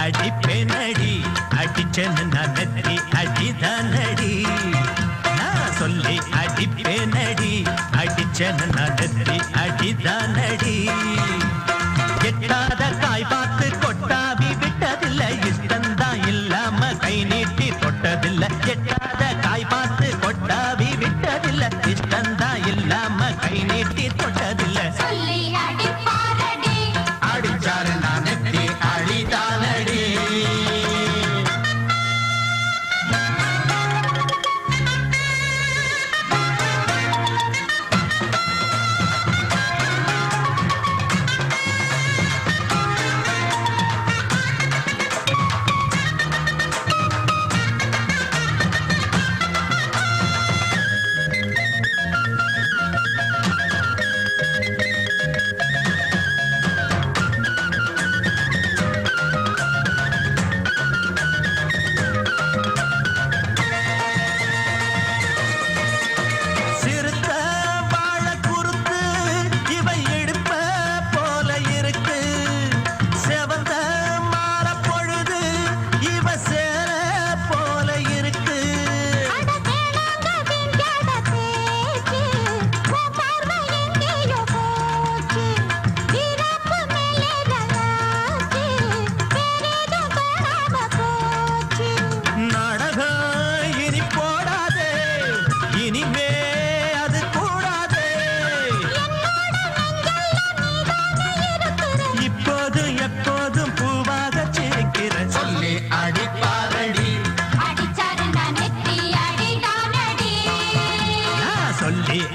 அடிப்பேனடி அடிச்சேன்னு நான் நெத்தி அடிதானடி நான் சொல்லி அடிப்பேனடி அடிச்சேன்னு நான் நெத்தி அடிதானடி எட்டாத காய் பார்த்து கொட்டாவி விட்டதில்லை இஷ்டந்தான் இல்லாம கை நீட்டி தொட்டதில்லை எட்டாத காய் பார்த்து கொட்டாவி விட்டதில்லை இஷ்டந்தான் இல்லாம கை நீட்டி தொட்டதில்லை அடிச்சாரு நான் நெத்தி அழிதானடி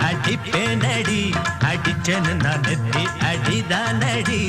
அடிப்பேனடி அடிச்சேன்னு நான் நெத்தி அடிதானடி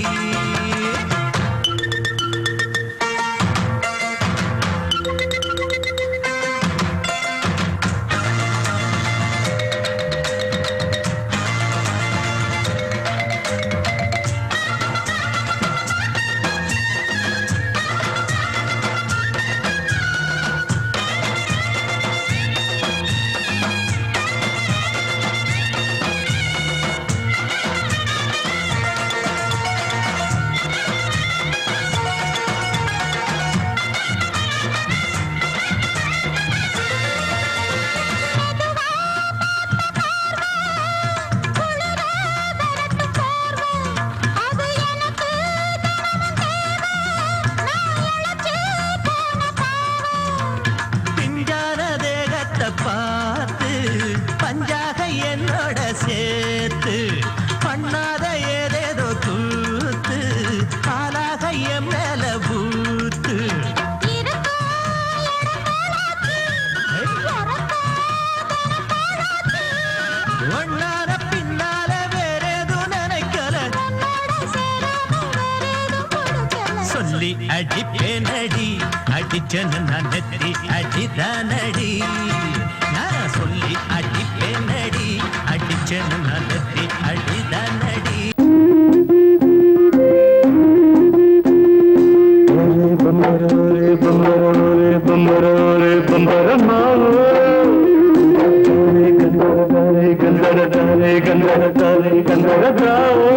பார்த்து பஞ்சாக என்னோட சேர்த்து பண்ணாத ஏதேதோ கூத்து பாலாக என் மேல பூத்து ஒன்னார பின்னால வேறேதோ நினைக்கல சொல்லி அடிப்பேனடி அடிச்சேன்னு நான் நெத்தி அடிதானடி நான் சொல்லி அடிப்பேனடி அடிச்சேன்னு நான் நெத்தி அடிதானடி பம்பரே பம்பரே பம்பரே பம்பரமா கந்தரதாரே கந்தரதாரே கந்தரதாரே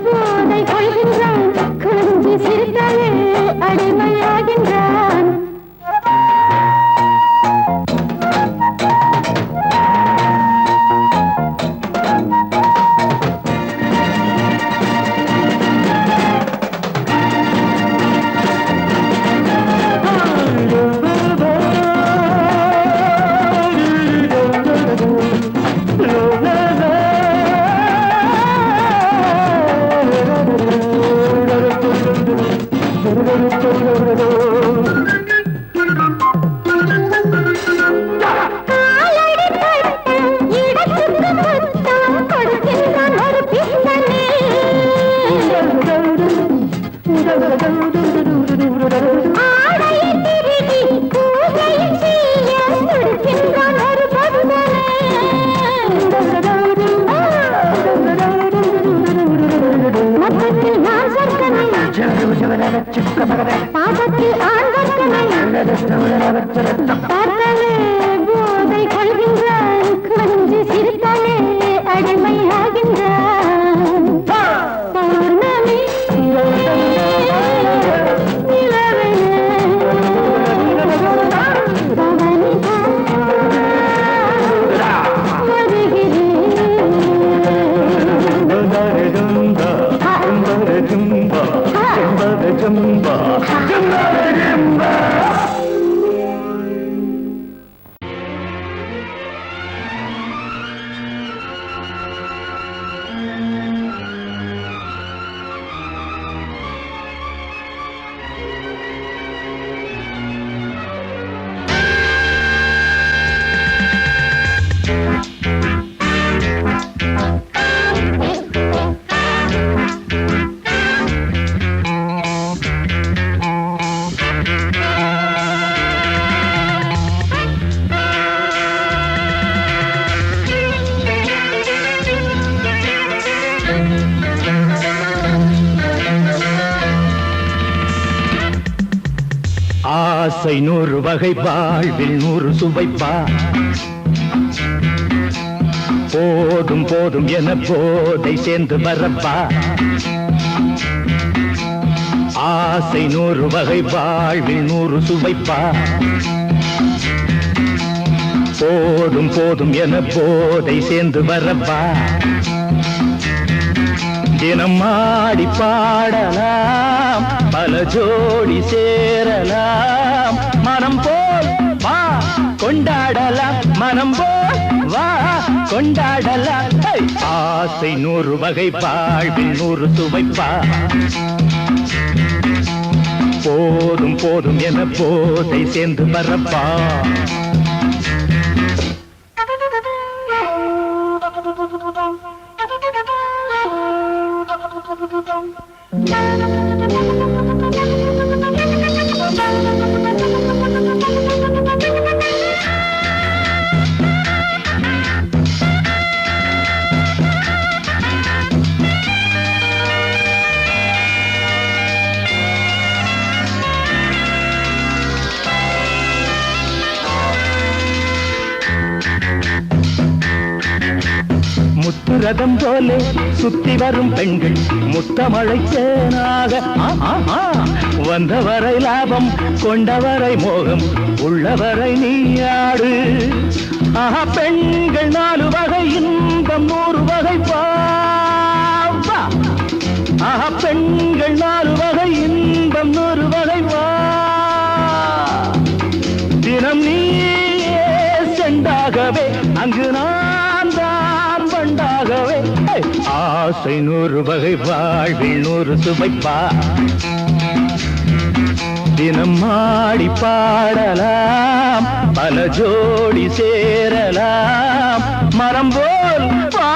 போதை கொள்கின்றான் கொஞ்சி சிரித்தாலே அடிமையாகின்றான் பாதத்தில் போதை கொள்கின்றான் கொஞ்சி சிரித்தாலே அடிமையாகின்றான் பௌர்ணமி ஆசை 100 வகை வாழ்வில் 100 சுவைப்பா போதும் போதும் என போதை சேர்ந்து வரப்பா ஆசை 100 வகை வாழ்வில் 100 சுவைப்பா போதும் போதும் என போதை சேர்ந்து வரப்பா தினம் ஆடி பாடலாம் பல ஜோடி சேரலாம் மனம் போல் வா கொண்டாடலாம் மனம் போல் வா கொண்டாடலாம் ஆசை 100 வகை வாழ்வில் 100 சுவைப்பா போதும் போதும் என போதை சேர்ந்து வரப்பா முத்துரதம் போலே சுத்தி வரும் பெண்கள் முத்தமழை தேனாக வந்தவரை லாபம் கொண்டவரை மோகம் உள்ளவரை நீயாடு பெண்கள் 4 வகை இன்பம் 100 வகை பாவா பெண்கள் 4 வகை இன்பம் 100 வகை வா தினம் நீயே செண்டாகவே அங்கு நான் தான் பண்டாகவே ஆசை 100 வகை வாழ்வில் 100 சுவைப்பா தினம் ஆடி பாடலாம் பல ஜோடி சேரலாம் மரம் போல் வா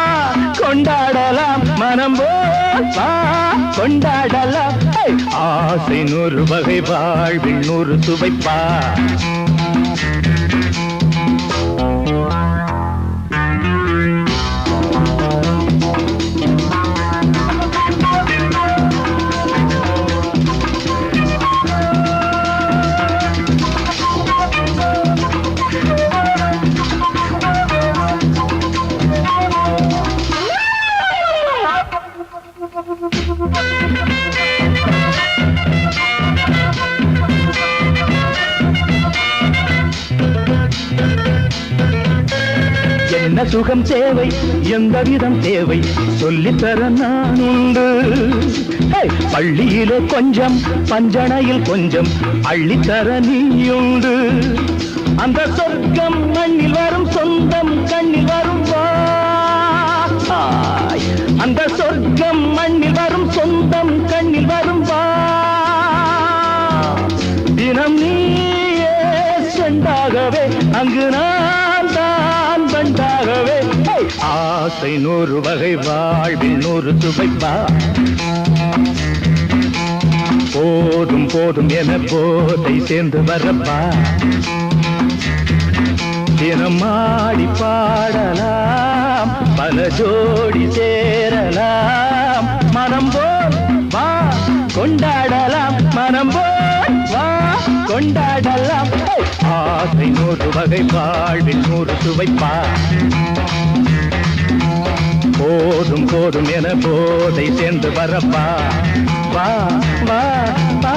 கொண்டாடலாம் மனம் போல் வா கொண்டாடலாம் ஆசை 100 வகை வாழ்வில் 100 சுவைப்பா சுகம் தேவை எந்த விதம் தேவை சொல்லித்தர நான் உண்டு பள்ளியிலே கொஞ்சம் பஞ்சணையில் கொஞ்சம் அள்ளித்தர நீயுண்டு அந்த சொர்க்கம் மண்ணில் வரும் சொந்தம் கண்ணில் வரும் அந்த சொர்க்கம் மண்ணில் வரும் சொந்தம் கண்ணில் வரும் தினம் நீயே செண்டாகவே அங்கு நான் தான் பண்டாகவே ஆசை 100 வகை வாழ்வில் 100 சுவைப்பா போதும் போதும் என போதை சேர்ந்து வரப்பா தினம் ஆடி பாடலாம் பல ஜோடி சேரலாம் மனம் போல் வா கொண்டாடலாம் மனம் போல் வா கொண்டாடலாம் ஆசை 100 வகை வாழ்வில் 100 சுவைப்பா போதும் போதும் என போதை சேர்ந்து வரப்பா வா வா வா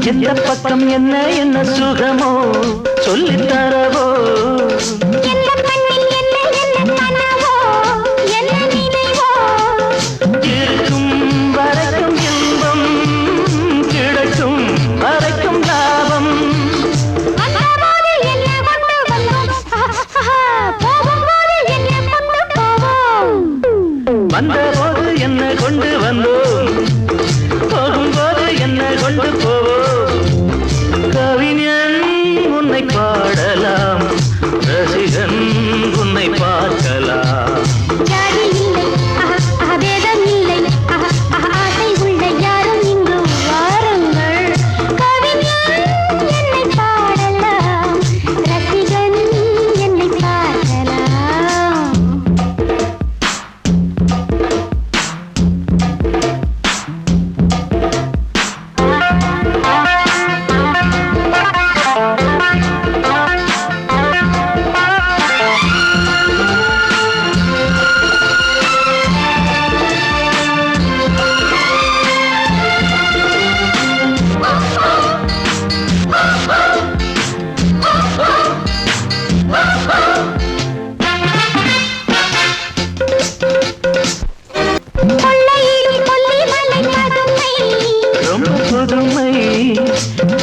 எந்த பக்கம் என்ன என்ன சுகமோ சொல்லித் தரவோ இருக்கும் வரைக்கும் இன்பம் கிடைக்கும் வரைக்கும் லாபம் வந்தபோது என்ன கொண்டு வந்தோம் போகும்போது என்ன கொண்டு போவோம் கவிஞன் உன்னை பாடலாம் ரசிகன் உன்னை பார்க்கலாம்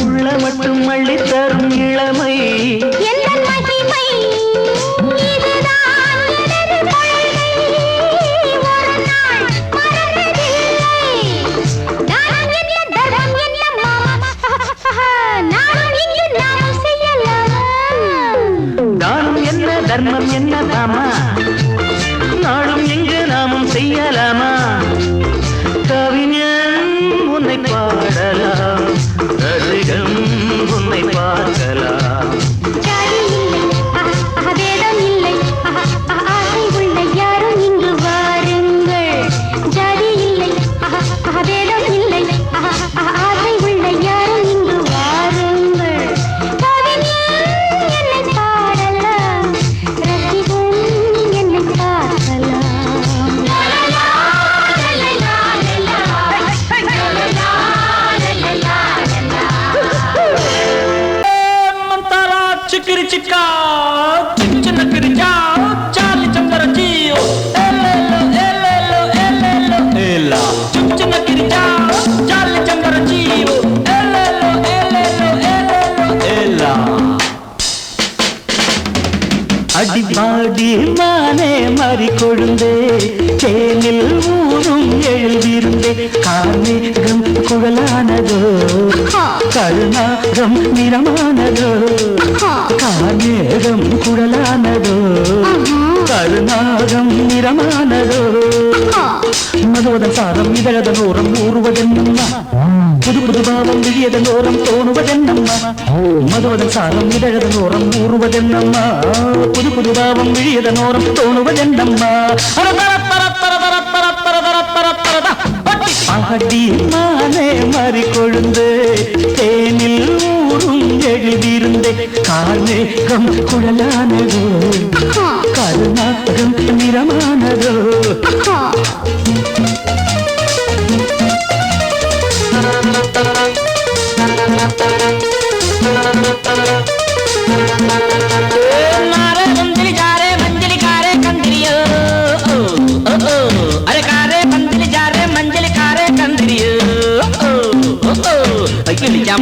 உள்ள மட்டும் அள்ளி தரும் இளமை தானம் என்ன தர்மம் என்ன தாமா நாளும் எங்கு நாமும் செய்யலாமா கவிஞன் உன்னை பாடலாம் ரசிகன் உன்னை பார்க்கலாம் அடிபாடி மானே மாறி கொழுந்தே தேனில் ஊரும் எழுதிருந்தே கார்மேகம் குழலானதோ கருணாகம் நிறமானதோ கார்மேகம் குழலானதோ கருணாகம் நிறமானதோ மதுவதன் சாரம் இதழதன் ஓரம் ஊறுவதென்னம்மா புது புது பாவம் விழியதன் ஓரம் தோணுவதென்னம்மா மதுவதன் சாரம் இதழதன் ஓரம் ஊறுவதென்னம்மா புது புது பாவம் விழியதன் ஓரம் தோணுவதென்னம்மா அடி மானே மாறி கொழுந்து தேனில் ஊரும் எழுதியிருந்தே கார்மேகம் குழலானதோ கருணாகம் நிறமானதோ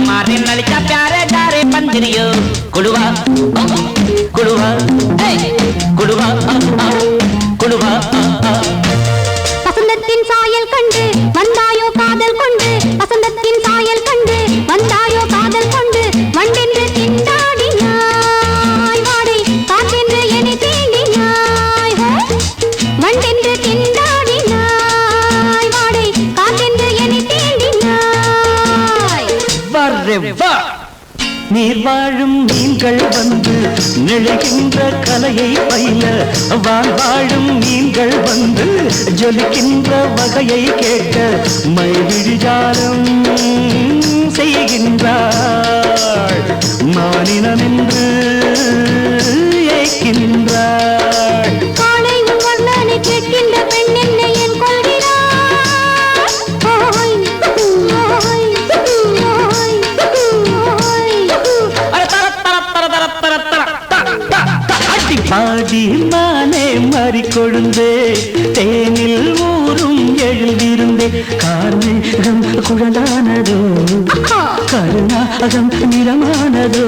मारे नलिका प्यारे जारे पंजरियो कुड़वा कुड़वा कुड़वा कुड़वा வசந்தத்தின் சாயல் கண்டு வந்தாயோ காதல் கொண்டு வசந்தத்தின் சாயல் கண்டு வந்தாயோ காதல் கொண்டு வண்டென்று திண்டாடினாய் வாடை காற்றென்று என்னை தீண்டினாய் வண்டென்று திண்டாடினாய் வாடை காற்றென்று என்னை தீண்டினாய் நீர் வாழும் மீன்கள் வந்து நிழைகின்ற கலையை பயில வாழும் மீன்கள் வந்து ஜொலிக்கின்ற வகையை கேட்க மைவிழிஜாலம் செய்கின்றாள் மானினம் என்று ஏற்கின்றாள் காலை உன் வர்ணனை கேட்கின்ற பெண் என்னை என் கொள்கிறாள் பாடி மானே மாறி கொழுந்தே தேனில் ஊரும் எழுதியிருந்தே கார்மேகம் குழலானதோ கருணாகம் நிறமானதோ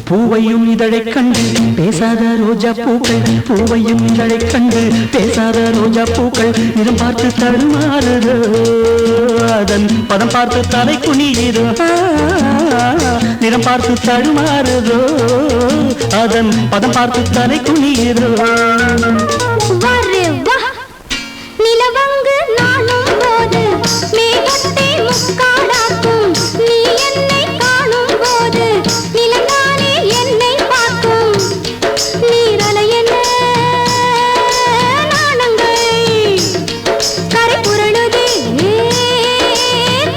பூவையும் இதழைக் கண்டு பேசாத ரோஜா பூக்கள் பூவையும் இதழைக் கண்டு பேசாத ரோஜா பூக்கள் நிறம் பார்த்து தடுமாறுதோ அதன் பதம் பார்த்து தலை குனியுதோ நிறம் பார்த்து தடுமாறுதோ அதன் பதம் பார்த்து தலை குனியுதோ நிலவங்கு நானும் போது மேகத்தை முக்காடாக்கும் நீ என்னை காணும் போது நிலங்கானே என்னை பார்க்கும் நீரலை என்ன நாணங்கள் கரை புரளுதே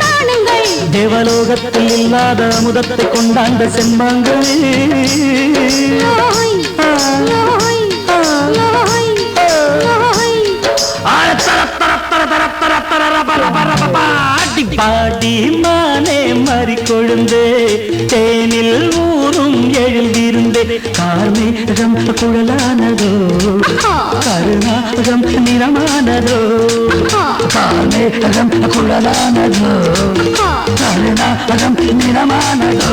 காணுங்கள் தேவலோகத்தில் இல்லாத அமுதத்தை கொண்டாண்ட செம்மாங்களே பாடி மானே மாறி கொழுந்தே தேனில் ஊரும் எழுதியிருந்தே கார்மேகம் குழலானதோ கருணாகம் நிறமானதோ கார்மேகம் குழலானதோ கருணாகம் நிறமானதோ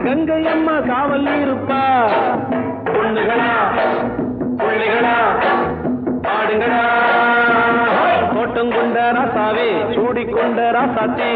கங்கை அம்மா காவல் இருப்பா. பொண்ணுகளா பிள்ளைகளா ஆடுங்களா, தோட்டம் கொண்ட ராசாவே சூடிக்கொண்ட ராசாத்தி.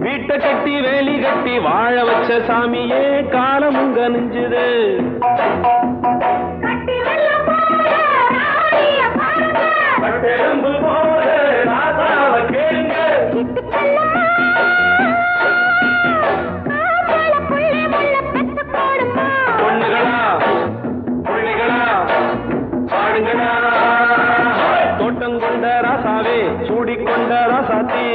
வீட்டை கட்டி வேலி கட்டி வாழ வச்ச சாமியே காலமும் கனிஞ்சுது. பொண்ணுகளா பிள்ளைகளா ஆடுங்களா, தோட்டம் கொண்ட ராசாவே சூடிக்கொண்ட ராசாத்தி.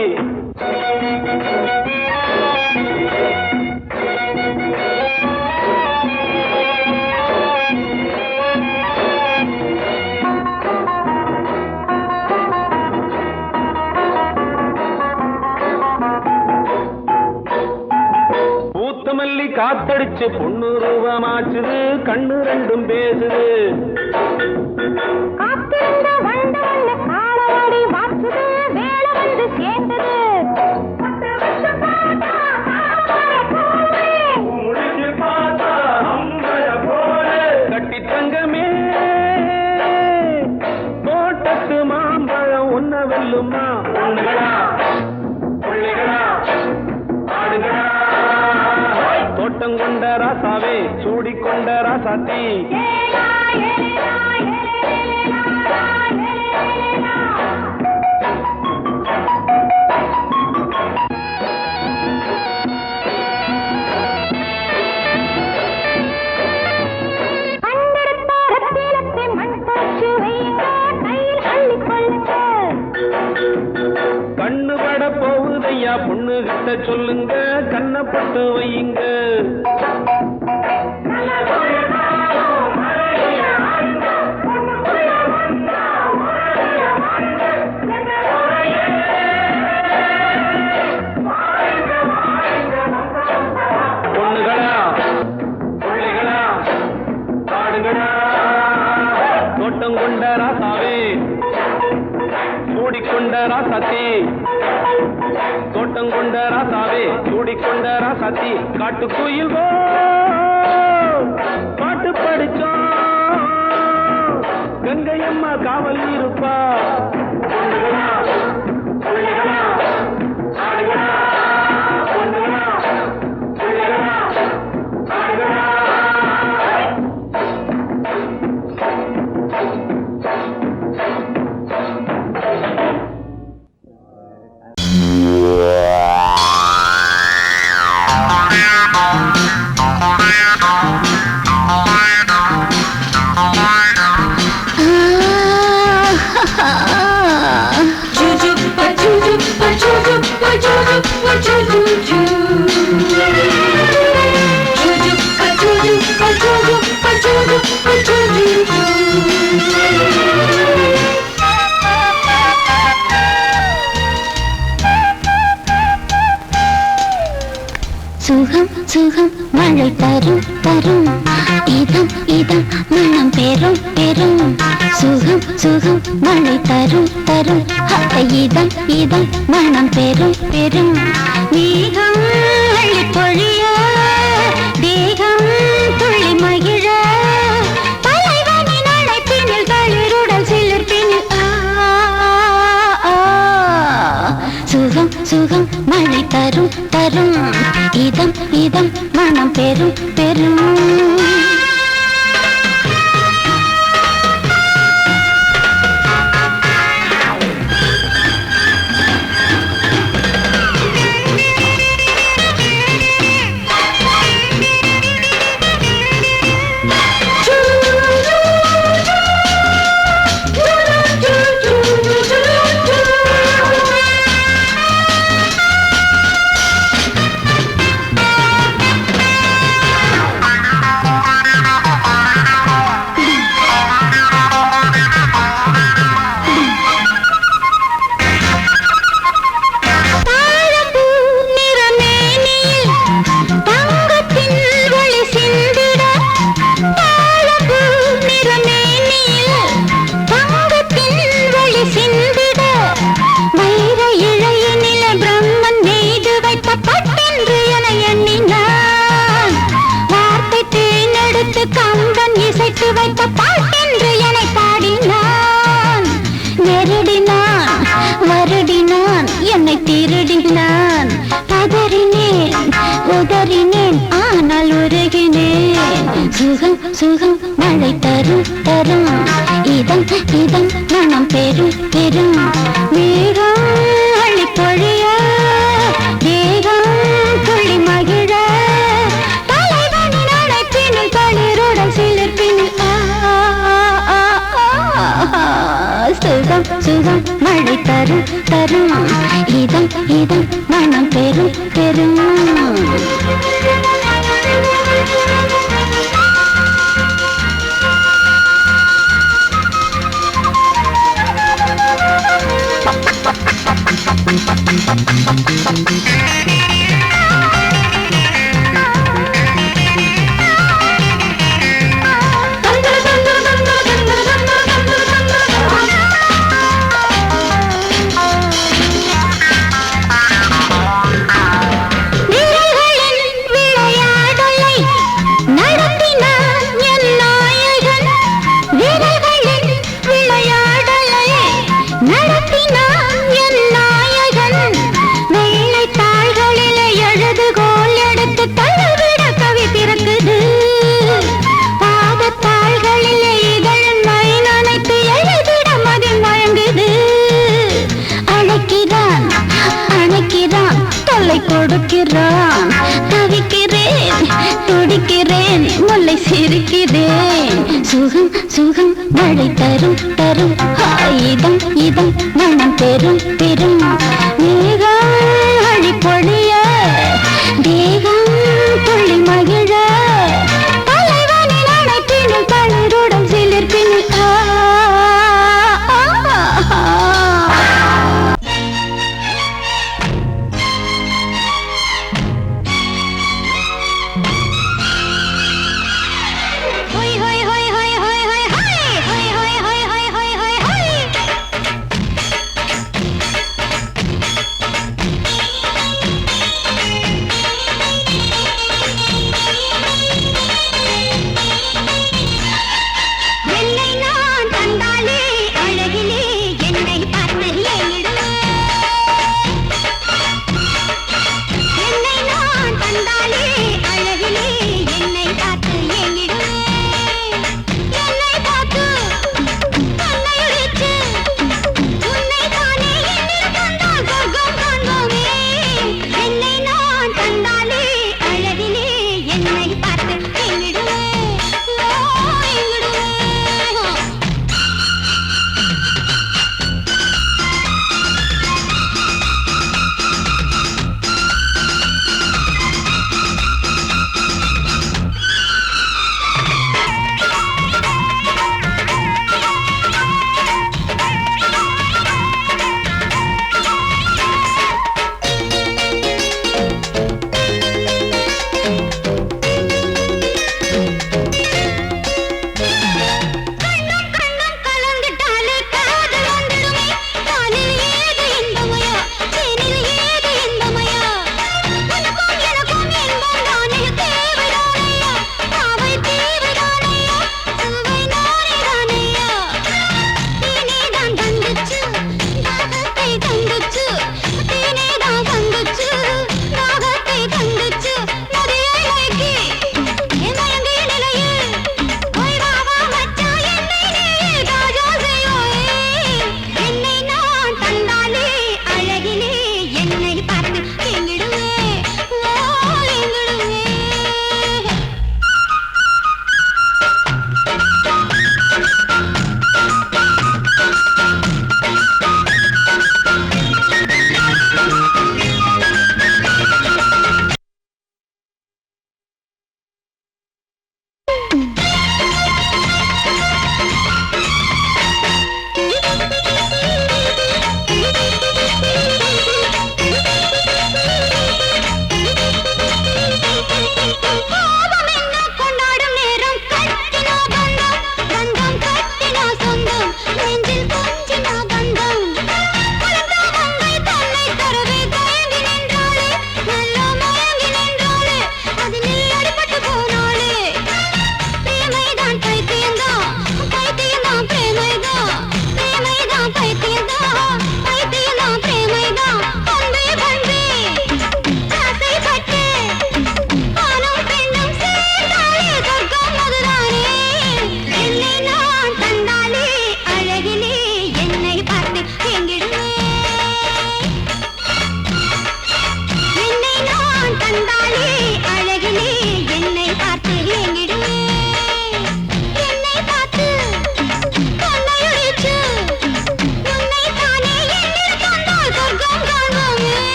பூத்தமல்லி காத்தடிச்சு பொண்ணு ரூபமாச்சுது, கண்ணு ரெண்டும் பேசுது. கட்டி தங்கமே தோட்டத்து மாம்பழம் ஒன்ன வெல்லுமா. பொண்ணுகளா பிள்ளைகளா ஆடுகளா, தோட்டம் கொண்ட ராசாவே சூடிக்கொண்ட ராசாத்தி. கண்ணு பட போகுதையா பொண்ணு கிட்ட சொல்லுங்க, கண்ணப்பட்டு வையுங்க. பொண்ணுகளா பிள்ளைகளா ஆடுங்களா, தோட்டம் கொண்ட ராசாவே சூடிக்கொண்ட ராசாத்தி. தோட்டம் கொண்ட ராசாவே சூடிக்கொண்ட ராசாத்தி. காட்டுக்குயில் பாட்டு படிச்சோம், கங்கை அம்மா காவல் இருப்பா. பொண்ணுகளா பிள்ளைகளா ஆடுகளா, பொண்ணுகளா பிள்ளைகளா ஆடுகளா. சுகம் சுகம் மழை தரும் தரும், இதம் இதம் மனம் பெறும் பெறும். சுகம் சுகம் மழை தரும் தரும், இதம் இதம் மனம் பெறும் பெறும். மேகம் அள்ளி பொழிய தேகம் துள்ளி மகிழ, தலைவனின் அழைப்பினில் தளிருடல் சிலிர்ப்பினில் சுகம் சுகம் மழை தரும் தரும், இதம் இதம் மனம் பெறும் பெறும். திருடினான் பதறினேன் உதறினேன் ஆனால் உருகினேன் சுகம் சுகம் மழை தரும் தரும் இதம் இதம் மனம் பெரும் பெரும் மேகம் அள்ளி பொழிய தேகம் துள்ளி மகிழ தலைவனின் அழைப்பினில் தளிருடன் சிலிர்ப்பினில் சுகம் சுகம் மழை தரும் தரும் இதம் இதம் மனம் பெரும் பெரும் கொடுக்கிறான் தவிக்கிறேன் துடிக்கிறேன் முல்லை சிரிக்கிறேன் சுகம் சுகம் மழை தரும் தரும் இதம் இதம் மனம் பெரும் பெரும் மேகம் அழி பொழிய தேகம் துள்ளி மகிழ தலைவனின் அழைப்பினில் தளிருடன் சிலிர்ப்பினில்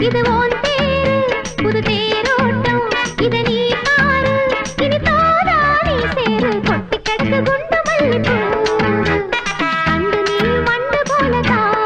இது ஓன் தேரு புது தேரோட்டம் இத நீ பாரு இனி தோதா நீ சேரு கொட்டி கிடக்கு குண்டு மல்லிப்பூ அண்டு நீ மண்டு போல தாவு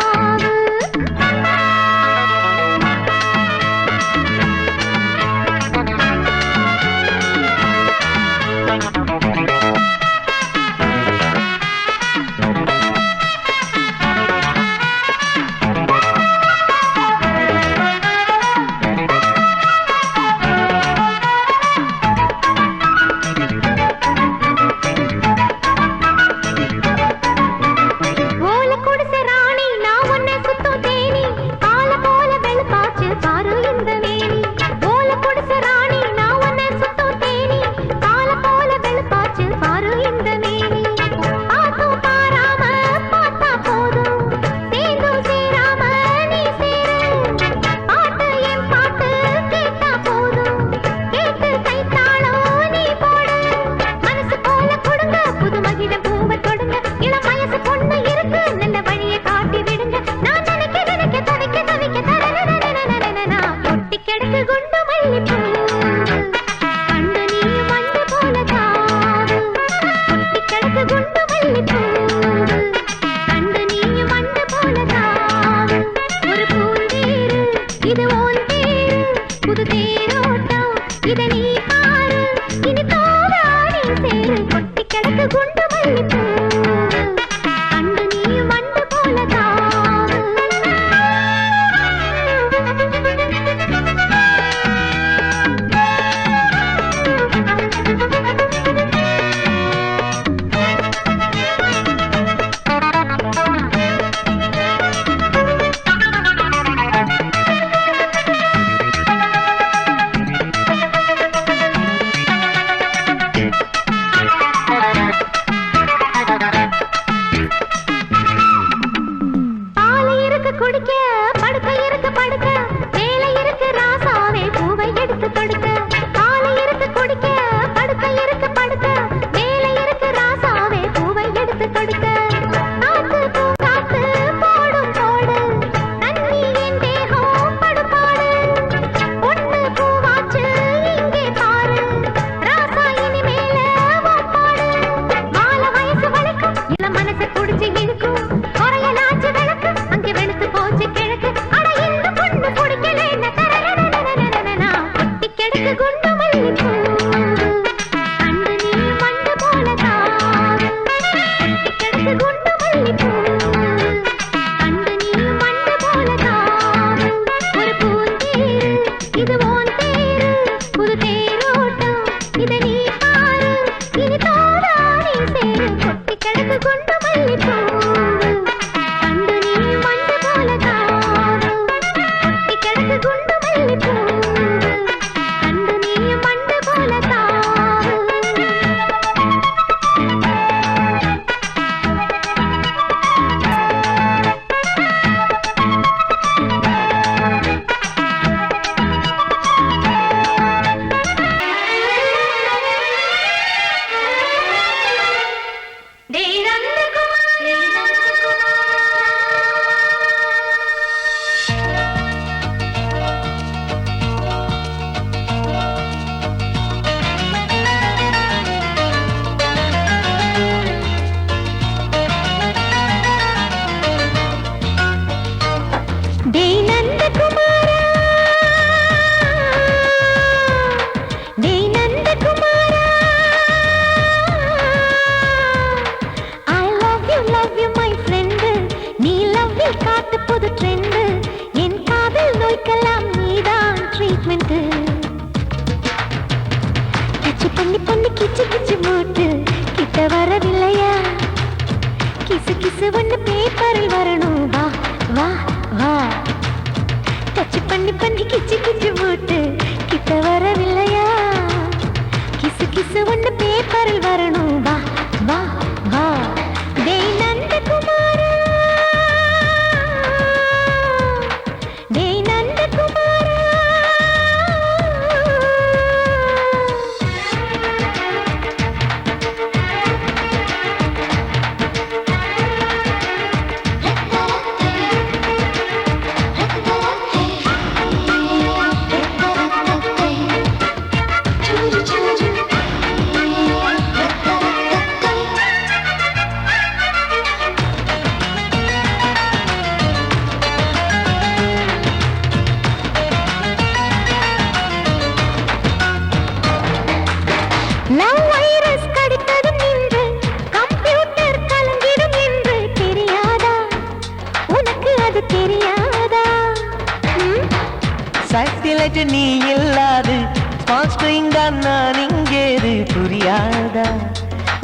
சாட்டிலைட் நீ இல்லாது ஸ்மால் ஸ்ட்ரிங் தான் நான் இங்கேது புரியாதா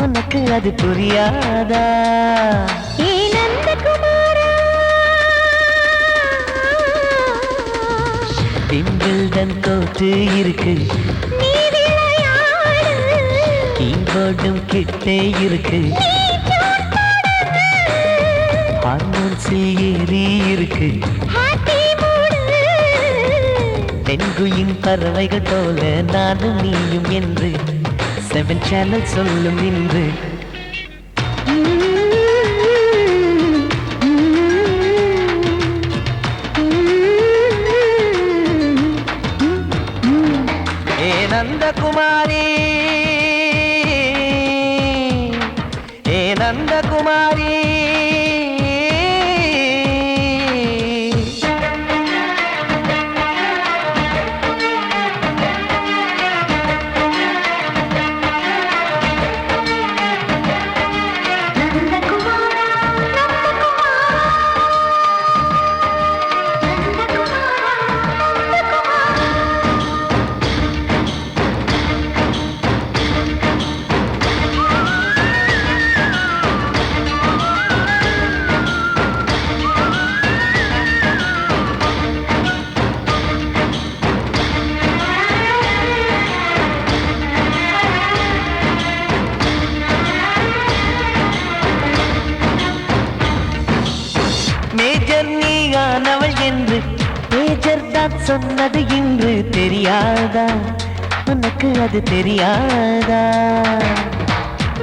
உனக்கு அது புரியாதா ஏ நந்தகுமாரா விம்பிள்டன் கோட்டு இருக்கு நீ விளையாடு கீபோர்டும் கிட்டே இருக்கு ஹார்மோன்ஸில் ஏறி இருக்கு ஹாப்பி மூடு பெண்குயின் பறவைகள் போல நானும் நீயும் என்று 7 சேனல் சொல்லும் இன்று ஏ நந்தகுமாரி ஏ நந்தகுமாரி மேஜர் நீயானவள் என்று மேஜர் தான் சொன்னது இன்று தெரியாதா உனக்கு அது தெரியாதா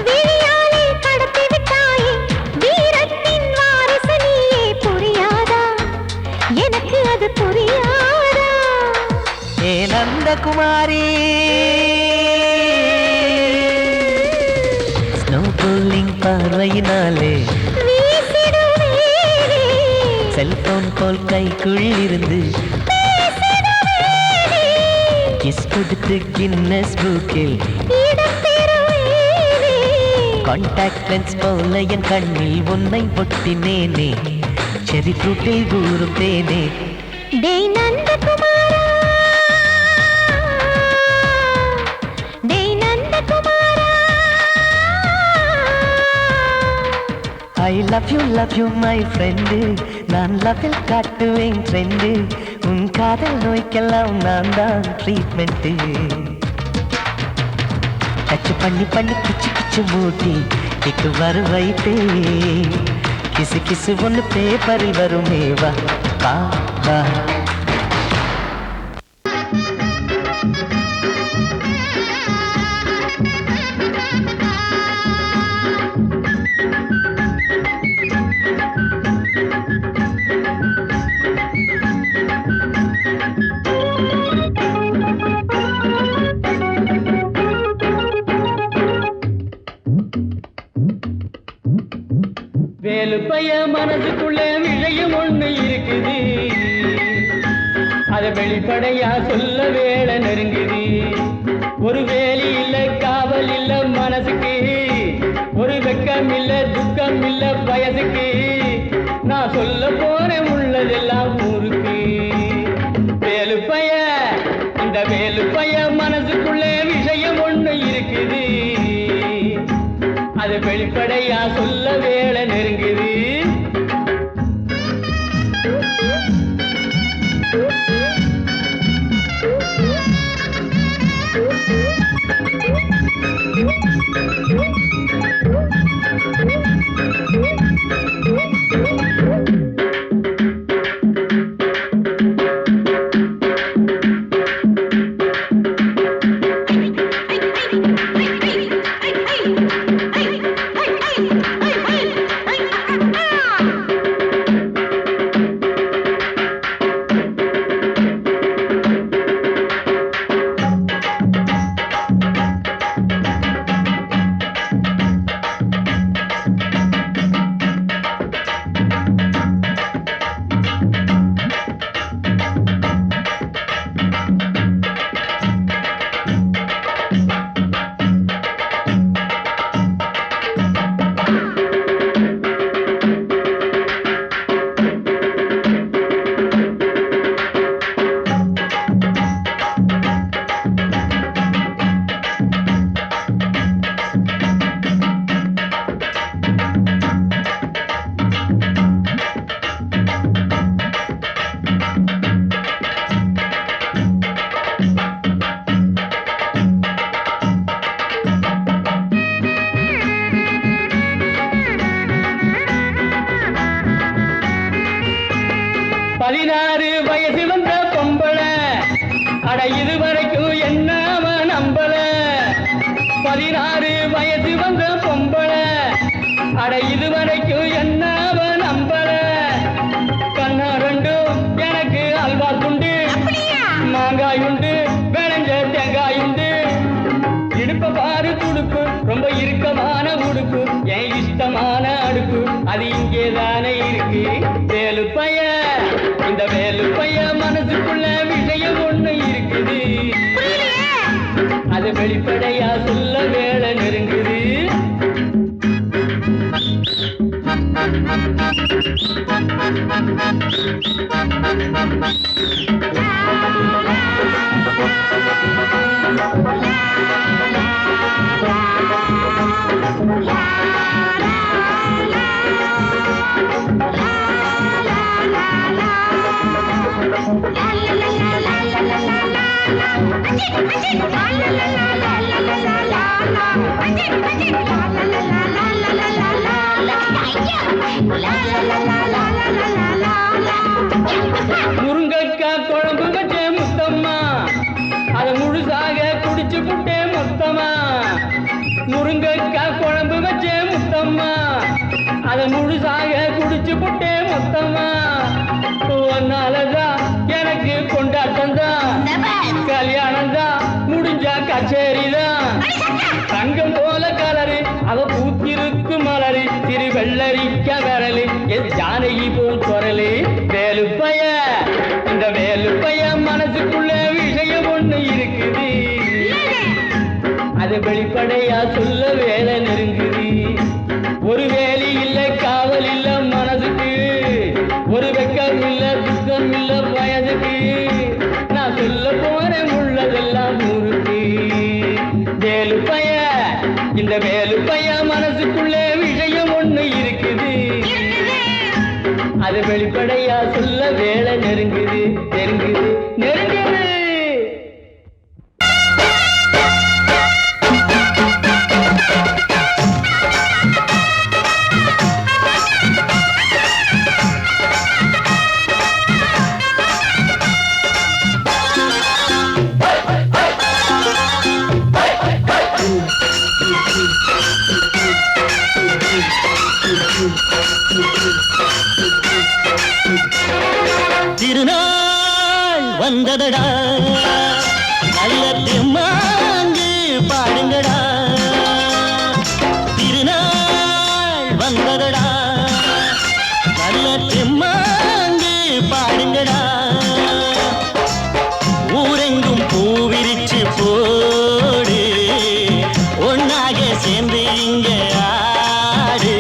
விழியாலே கடத்தி விட்டாயே வீரத்தின் வாரிசு நீயே புரியாதா எனக்கு அது புரியாதா ஏ நந்தகுமாரி ஸ்னோ போலிங் பார்வையினாலே செல்போன் போல் கைக்குள் இருந்து கிஸ் கொடுத்து கின்னஸ் புக்கில் கான்டாக்ட் லென்ஸ் போல என் கண்ணில் உன்னை ஒட்டினேனே செரி ஃப்ரூட்டில் ஊறும் தேனே டேய் நந்தகுமாரா டேய் நந்தகுமாரா I love you my friend நான் லவ்வில் காட்டுவேன் ட்ரெண்டு உன் காதல் நோய்க்கெல்லாம் நான் தான் ட்ரீட்மெண்ட்டு டச் பண்ணி பண்ணி கிச்சு கிச்சு மூட்டி கிக்கு வர வைத்தே கிசு கிசு ஒன்று பேப்பரில் வருமே வா வா வா வேலு பைய மனசுக்குள்ளே விஷயம் ஒண்ணு இருக்குது அத வெளிப்படையா சொல்ல வேலை நெருங்குது ஒரு வேலி இல்ல காவல் இல்ல மனசுக்கு ஒரு வெக்கம் இல்ல துக்கம் இல்ல வயசுக்கு நான் சொல்ல போறேன் உள்ளதெல்லாம் ஊருக்கு வேலு பைய இந்த வேலு பைய மனசுக்குள்ளே விஷயம் ஒண்ணு இருக்குது அது வெளிப்படையா சொல்ல வேலை நெருங்குது இதுவரைக்கும் என்ன அவன் நம்பல 16 வயசு வந்த பொம்பளை அட இதுவரைக்கும் என்ன அவன் நம்பல கண்ணா ரெண்டும் எனக்கு அல்வா துண்டு மாங்காய் உண்டு விளைஞ்ச தேங்காய் உண்டு இடுப்ப பாரு துடுப்பு ரொம்ப இறுக்கமான உடுப்பு என் இஷ்டமான அடுப்பு அது இங்கேதானே இருக்கு வேலு பைய இந்த வேலு பைய மனசுக்குள்ள விஷயம் ஒண்ணு இருக்குது அது வெளிப்படையா சொல்ல வேலை நெருங்குது முருங்கக்காய் குழம்பு வச்சே முத்தம்மா அதை முழுசாக குடிச்சு புட்டே மொத்தமா முருங்கக்காய் குழம்பு வச்சே முத்தம்மா அதை முழுசாக குடிச்சு புட்டே மொத்தமா ஒன்னாலதான் எனக்கு கொண்டாட்டம் தான் கல்யாணம் தான் முடிஞ்சா கச்சேரி தான் தங்கம் போல கலரு அவ பூத்திருக்கு மலரு திரு வெள்ளரிக்க விரலு என் ஜானகி போல் குரலு வேலு பைய இந்த வேலு பைய மனசுக்குள்ள விஷயம் ஒண்ணு இருக்குது அது வெளிப்படையா சொல்ல வேலை நெருங்குது ஒரு வேலி இல்ல காவல் இல்ல மனசுக்கு ஒரு வெக்கம் இல்ல துக்கம் இல்ல வயதுக்கு நான் சொல்ல போறேன் உள்ளதெல்லாம் ஊருக்கு வேலு பைய இந்த வேலு பைய மனசுக்குள்ள விஷயம் ஒண்ணு இருக்குது அது வெளிப்படையா சொல்ல வேலை நெருங்குது நெருங்குது நெருங்குது திருநாள் வந்ததடா நல்ல திருமாங்கு பாடுங்கடா திருநாள் வந்ததடா நல்ல திருமாங்கு பாடுங்கடா ஊரெங்கும் பூவிரிச்சு போடு ஒன்னாக சேர்ந்து இங்க ஆடு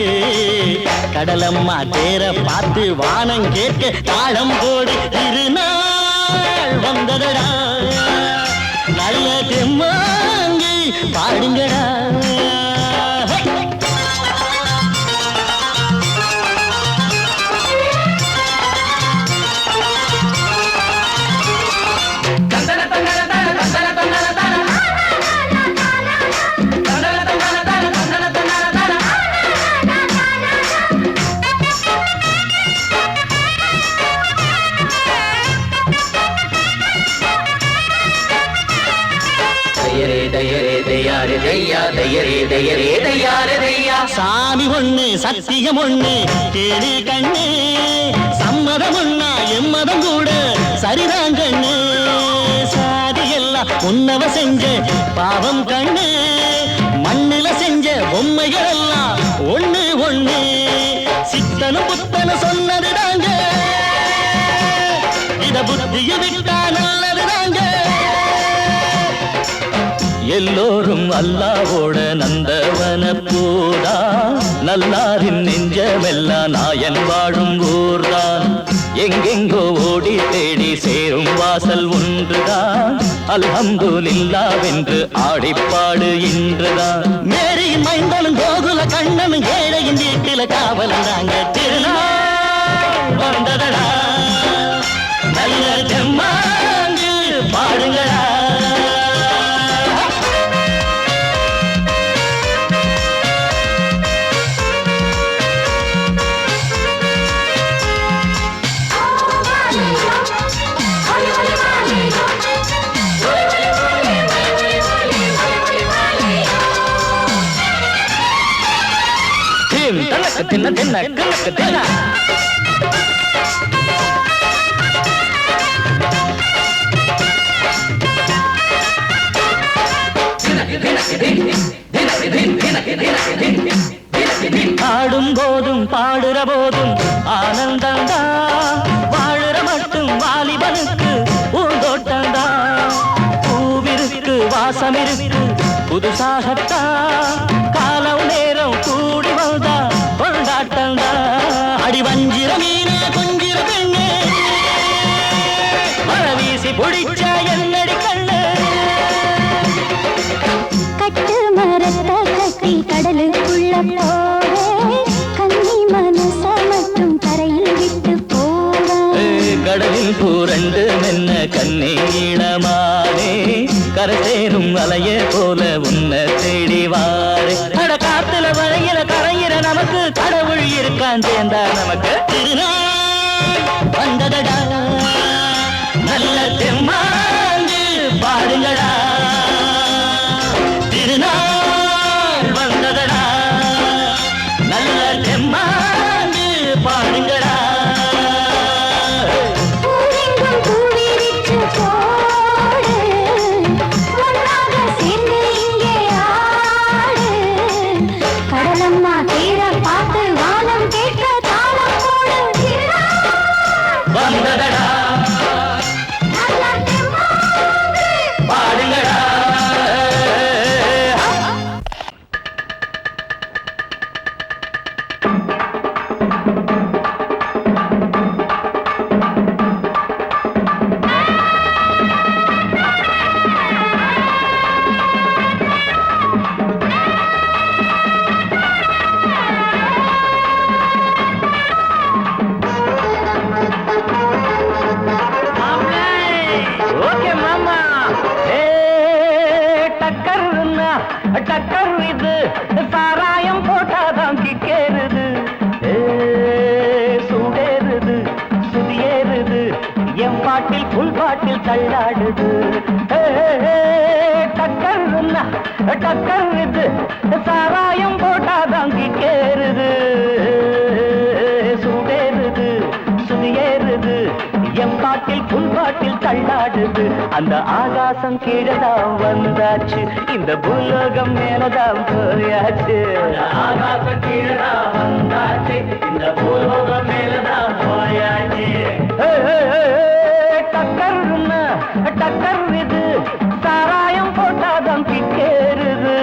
கடலம்மா தேர பார்த்து வானம் கேட்க தாளம் போடு திருநாள் வந்ததடா நல்ல தெம்மாங்கி பாடுங்கடா சாமி ஒண்ணு சத்தியம் ஒண்ணு கேளு கண்ணு சம்மதம் ஒண்ணா எம்மதம் கூட சரிதான் கண்ணு சாதி எல்லாம் உன்னவ செஞ்ச பாவம் கண்ணு மண்ணில செஞ்ச பொம்மைகள் எல்லாம் ஒண்ணு ஒண்ணு சித்தனும் புத்தனு சொன்னது தாங்க இத புத்திய விட்டா நல்லது தாங்க எல்லோரும் அல்லாவோட நந்தவன பூதா நல்லாரின் நெஞ்சமெல்லாம் நாயன் வாழும் ஊர்தான் எங்கெங்கோ ஓடி தேடி சேரும் வாசல் ஒன்றுதான் அல்ஹம்துலில்லாஹ்வென்று ஆடிப்பாடு இன்றுதான் மேரியின் மைந்தனும் கோகுல கண்ணனும் ஏழையின் வீட்டில காவலந்தாங்க திருநாள் வந்ததடா நல்ல தெம்மாங்கு பாடுங்களா கண்ணுக்கு தின்ன தின்ன கண்ணுக்கு தின்ன ஆடும் போதும் பாடுற போதும் ஆனந்தந்தான் வாழுற மட்டும் வாலிபனுக்கு பூந்தோட்டந்தான் பூவிருக்கு வாசம் இருக்கு புதுசாகத்தான் காலம் நேரம் கூடி வந்தா கொண்டாட்டந்தான் அடி வஞ்சிர மீனே கொஞ்சிர பெண்ணே மர வீசி பிடிச்ச என்னடி கண்ணு கட்டு மரத்தை கட்டி கடலுக்குள்ள போவே கன்னி மனச மட்டும் கரையில் விட்டு போவே கடலில் பூரண்டு மென்ன கண்ணீளமானே கரை சேரும் அலைய போல உன்னை தேடி வாரே அட காத்துல வளையில கரையிற நமக்கு கடவுள் இருக்கான் சேர்ந்தா நமக்கு திருநாள் வந்ததடா நல்ல தெம்மாண்டு பாடுங்கடா திருநாள் வந்ததடா நல்ல தெம்மாண்டு பாடுங்கடா பூவெங்கும் பூவிரிச்சு போடு ஒன்றாக சேர்ந்து இங்கே ஆடு கடலம்மா தேர பார்த்து வானம் கேட்க தாளம் போடு வந்ததடா நல்ல தெம்மாங்கு பாடுங்கடா ஓகே மாமா டக்கர்னா டக்கர் இது சாராயம் போட்டாதான் கிக்கேறுது சூடேறுது சுதியேறுது என் பாட்டில் புல் பாட்டில் தள்ளாடுது டக்கர்னா டக்கர் இது சாராயம் போட்டாதான் கிக்கேறுது சூடேறுது சுதியேறுது என் பாட்டில் புல் பாட்டில் தள்ளாடுது அந்த ஆகாசம் கீழதான் வந்தாச்சு இந்த பூலோகம் மேலதான் போயாச்சு ஆகாசம் கீழதான் வந்தாச்சு இந்த பூலோகம் மேலதான் போயாச்சு டக்கர்னா டக்கர் இது சாராயம் போட்டாதான் கிக்கேறுது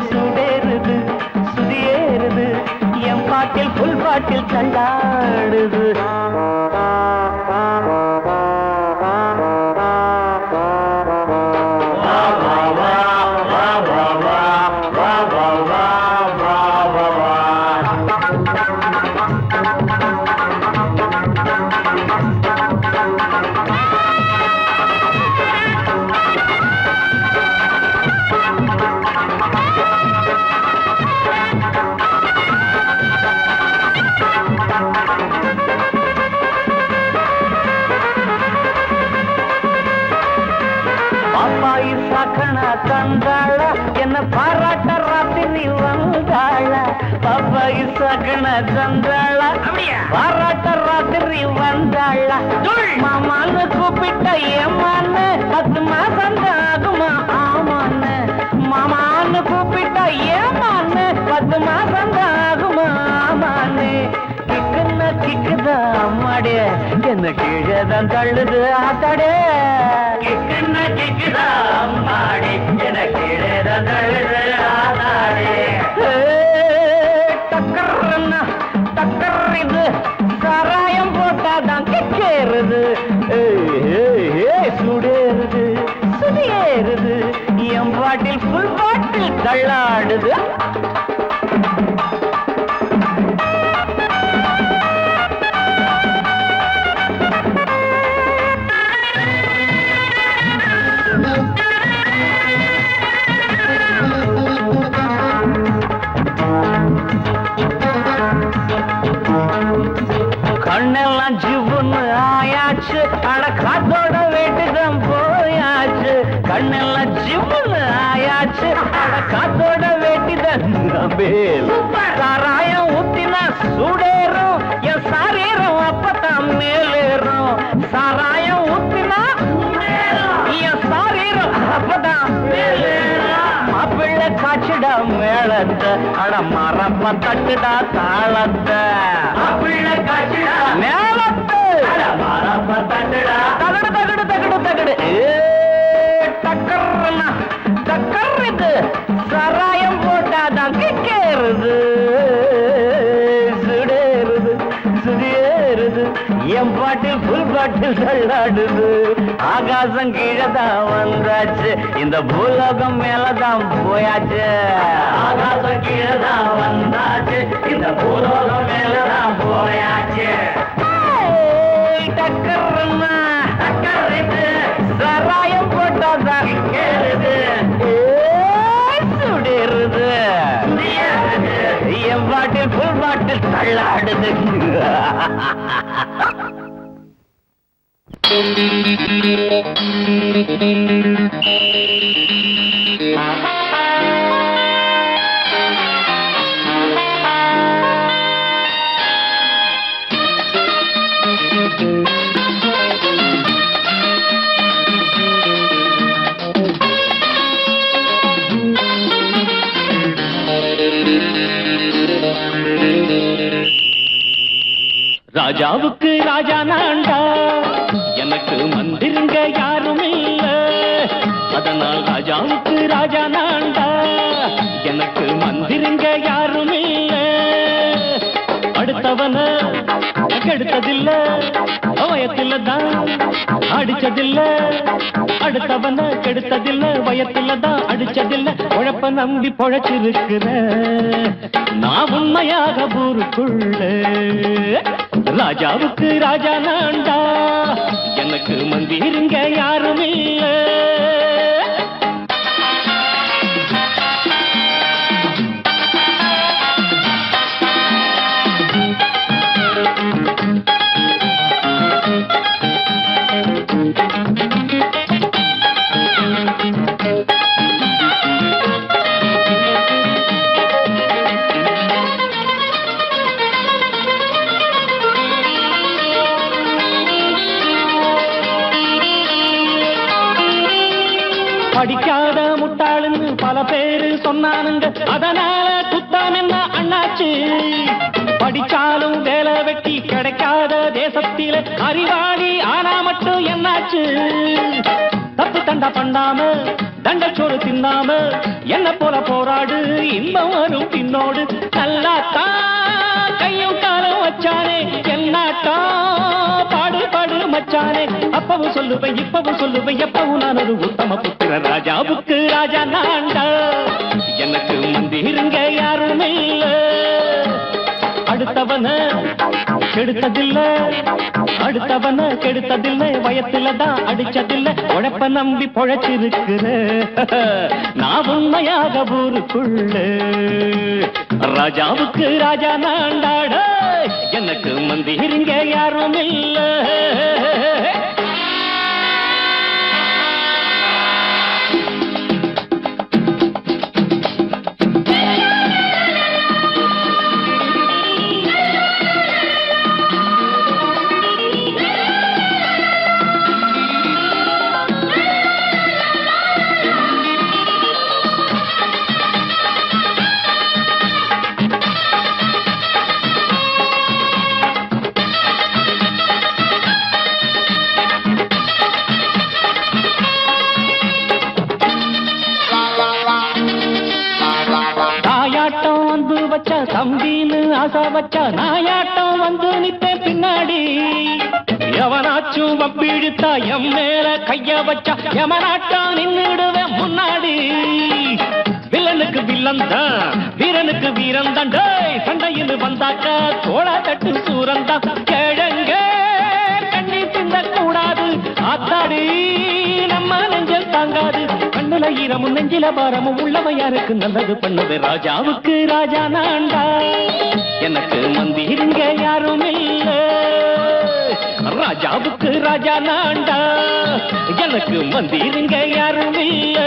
சுடேறுது சுதியேறுது என் பாட்டில் புல் பாட்டில் தள்ளாடுது பாப்பாயி சாக்கண தந்தாள என்ன பாராட்ட ராத்திரி வந்தாள பாப்பாயி சாக்கண தந்தாள பாராட்ட ராத்திரி வந்தாள மாமான்னு கூப்பிட்ட ஏமான்னு 10 மாசம் ஆகுமா ஆமான்னு மாமான்னு கூப்பிட்ட ஏமான்னு 10 மாசம் ஆகுமா ஆமான்னு கிக்குன்னா கிக்குதா அம்மாடே என்ன கீழதான் தள்ளுது ஆத்தாடே கிக்குன்னா கிக்குதா அம்மாடே என்ன கீழதான் தள்ளுது ஆத்தாடே டக்கர்னா டக்கர் இது சாராயம் போட்டாதான் கிக்கேறுது சுடேறுது சுதியேறுது என் பாட்டில் புல் பாட்டில் தள்ளாடுது கண்ணெல்லாம் ஜிவ்வுன்னு ஆயாச்சு அட காத்தோட வீட்டுதான் போயாச்சு கண்ணெல்லாம் ஜிம்முன்னு ஆயாச்சு அட காத்தோட வேட்டிதான் சாராயம் ஊத்தினா சூடேறும் என் சாரீரம் அப்பதான் மேலேறும் சாராயம் ஊத்தினா என் சாரீரம் அப்பதான் மேலேறும் மாப்பிள்ளை காய்ச்சிடா மேளத்தை அட மரப்ப தட்டுடா தாளத்தை மாப்பிள்ளை காய்ச்சிடா மேளத்தை மரப்ப தட்டுடா தகடு தகடு தகடு தகடு டக்கர்னா டக்கர்றது சராயம் போட்டாதான் கிக்கேறுது சுடேறுது சுடேறுது என் பாட்டில் புல் பாட்டில் தள்ளாடுது ஆகாசம் கீழதான் வந்தாச்சு இந்த பூலோகம் மேலதான் போயாச்சு ஆகாசம் கீழதான் வந்தாச்சு இந்த பூலோகம் மேலதான் போயாச்சு டக்கர்னா டக்கர்றது சராயம் போட்டாதான் கேளுது சுடேறுது என் பாட்டில் புல் பாட்டில் தள்ளாடுது ராஜாவுக்கு ராஜா நான்டா எனக்கு மந்திருங்க யாரும் இல்ல அதனால் ராஜாவுக்கு ராஜா நான்டா எனக்கு மந்திருங்க யாரும் இல்ல அடுத்தவன கெடுத்ததில்ல வயத்தில தான் அடிச்சதில்ல அடுத்தவன கெடுத்ததில்ல வயத்தில தான் அடிச்சதில்ல உழப்ப நம்பி பொழைச்சிருக்கிற நான் உண்மையாக ஊருக்குள்ள ராஜாவுக்கு ராஜா நான்டா எனக்கு மந்திருங்க யாரும் இல்ல படிக்காத முட்டாளுன்னு பல பேரு சொன்னானுங்க அதனால குத்தம் என்ன அண்ணாச்சு படிச்சாலும் வேலை வெட்டி கிடைக்காத தேசத்தில அறிவாளி ஆனா மட்டும் என்னாச்சு தப்பு தண்டா பண்ணாம தண்டச்சோறு தின்னாம என்ன போல போராடு இன்பம் வரும் பின்னோடு நல்லாத்தான் கையும் காலம் வச்சானே என்னாட்டா பாடு பாடு மச்சானே அப்பவும் சொல்லுவேன் இப்பவும் சொல்லுவேன் எப்பவும் நான் ஒரு உத்தம புத்திர ராஜாவுக்கு ராஜா நான்டா எனக்கு மந்திருங்க யாரும் இல்ல அடுத்தவன கெடுத்ததில்ல அடுத்தவன கெடுத்ததில்ல வயத்துல தான் அடிச்சதில்ல உழைப்ப நம்பி பொழைச்சிருக்கிற நான் உண்மையாக ஊருக்குள்ள ராஜாவுக்கு ராஜா நான்டாட எனக்கு மந்திருங்க யாரும் இல்ல தம்பின்னு ஆசா வச்சா நாயாட்டம் வந்து நித்தேன் பின்னாடி எவனாச்சும் வப்பிழுத்தா எம் மேல கைய வச்சா எமனாட்டம் நின்னுடுவேன் முன்னாடி வில்லனுக்கு வில்லன் தான் வீரனுக்கு வீரன் தான் சண்டையில் வந்தாக்கா தோளா தட்டு சூரன் தான் கிழங்க கண்ணி தின்ன கூடாது ஆத்தாடி நம்ம நெஞ்சல் தாங்காது கண்ணுல ஈரமும் நெஞ்சில பாரமும் உள்ளவன் யாருக்கு நல்லது பண்ணது ராஜாவுக்கு ராஜா நான்டா எனக்கு மந்திருங்க யாரும் இல்ல ராஜாவுக்கு ராஜா நான்டா எனக்கு மந்திருங்க யாரும் இல்ல